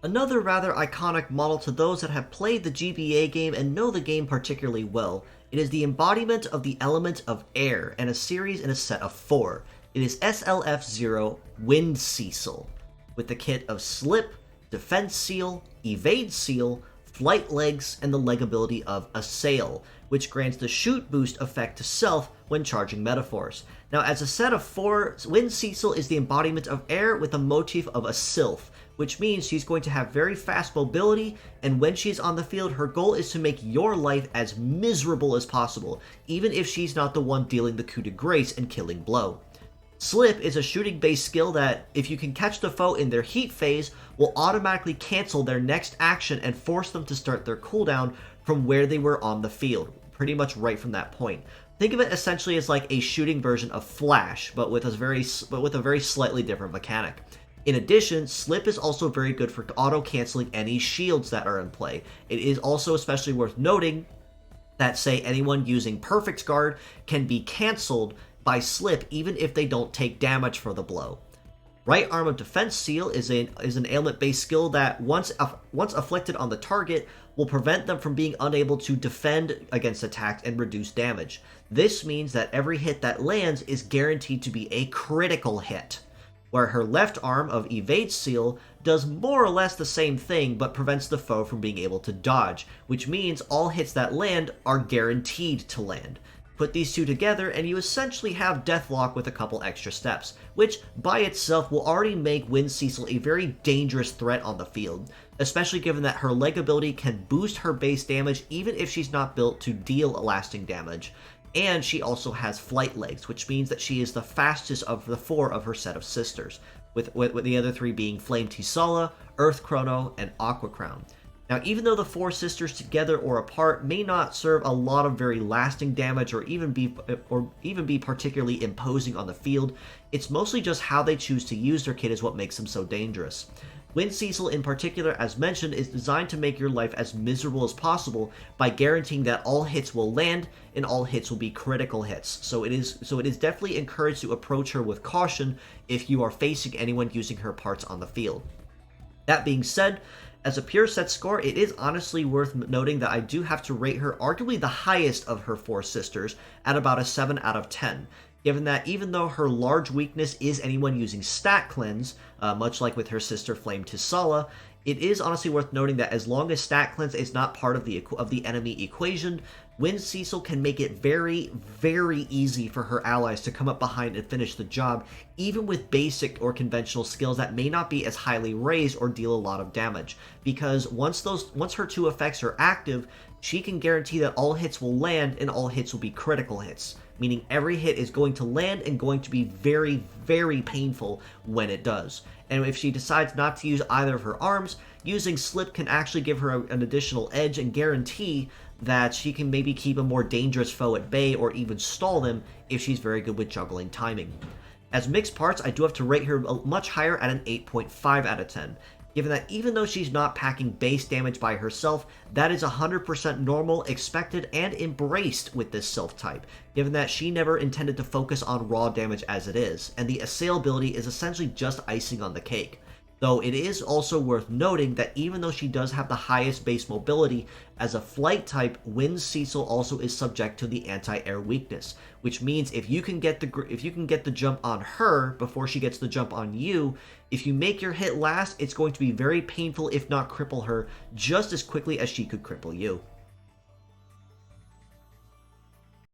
Another rather iconic model to those that have played the GBA game and know the game particularly well. It is the embodiment of the element of air and a series in a set of 4. It is SLF00 Wind Cecil, with the kit of Slip, Defense Seal, Evade Seal, Flight Legs, and the leg ability of Assail, which grants the shoot boost effect to Sylph when charging metaphors. Now, as a set of 4, Wind Cecil is the embodiment of air with a motif of a Sylph, which means she's going to have very fast mobility, and when she's on the field, her goal is to make your life as miserable as possible, even if she's not the one dealing the coup de grace and killing blow. Slip is a shooting-based skill that, if you can catch the foe in their heat phase, will automatically cancel their next action and force them to start their cooldown from where they were on the field, pretty much right from that point. Think of it essentially as like a shooting version of Flash, but with a very slightly different mechanic. In addition, Slip is also very good for auto-canceling any shields that are in play. It is also especially worth noting that, say, anyone using Perfect Guard can be cancelled by Slip even if they don't take damage for the blow. Right Arm of Defense Seal is an ailment-based skill that, once afflicted on the target, will prevent them from being unable to defend against attacks and reduce damage. This means that every hit that lands is guaranteed to be a critical hit, where her left arm of Evade Seal does more or less the same thing but prevents the foe from being able to dodge, which means all hits that land are guaranteed to land. Put these two together and you essentially have Deathlock with a couple extra steps, which by itself will already make Wind Cecil a very dangerous threat on the field, especially given that her leg ability can boost her base damage even if she's not built to deal lasting damage. And she also has Flight Legs, which means that she is the fastest of the 4 of her set of sisters, with the other 3 being Flame Tisala, Earth Chrono, and Aqua Crown. Now, even though the 4 sisters together or apart may not serve a lot of very lasting damage or even be particularly imposing on the field, it's mostly just how they choose to use their kit is what makes them so dangerous. Wind Cecil in particular, as mentioned, is designed to make your life as miserable as possible by guaranteeing that all hits will land and all hits will be critical hits. So it is definitely encouraged to approach her with caution if you are facing anyone using her parts on the field. That being said, as a pure set score, it is honestly worth noting that I do have to rate her arguably the highest of her 4 sisters at about a 7 out of 10. Given that even though her large weakness is anyone using Stat Cleanse, much like with her sister Flame Tisala, it is honestly worth noting that as long as Stat Cleanse is not part of the enemy equation, Wind Cecil can make it very, very easy for her allies to come up behind and finish the job, even with basic or conventional skills that may not be as highly raised or deal a lot of damage. Because once her 2 effects are active, she can guarantee that all hits will land and all hits will be critical hits, meaning every hit is going to land and going to be very, very painful when it does. And if she decides not to use either of her arms, using Slip can actually give her an additional edge and guarantee that she can maybe keep a more dangerous foe at bay or even stall them if she's very good with juggling timing. As mixed parts, I do have to rate her much higher at an 8.5 out of 10. Given that even though she's not packing base damage by herself, that is 100% normal, expected, and embraced with this Sylph type, given that she never intended to focus on raw damage as it is, and the Assail ability is essentially just icing on the cake. Though it is also worth noting that even though she does have the highest base mobility, as a flight type, Wind Cecil also is subject to the anti-air weakness, which means if you can get the jump on her before she gets the jump on you, if you make your hit last, it's going to be very painful if not cripple her just as quickly as she could cripple you.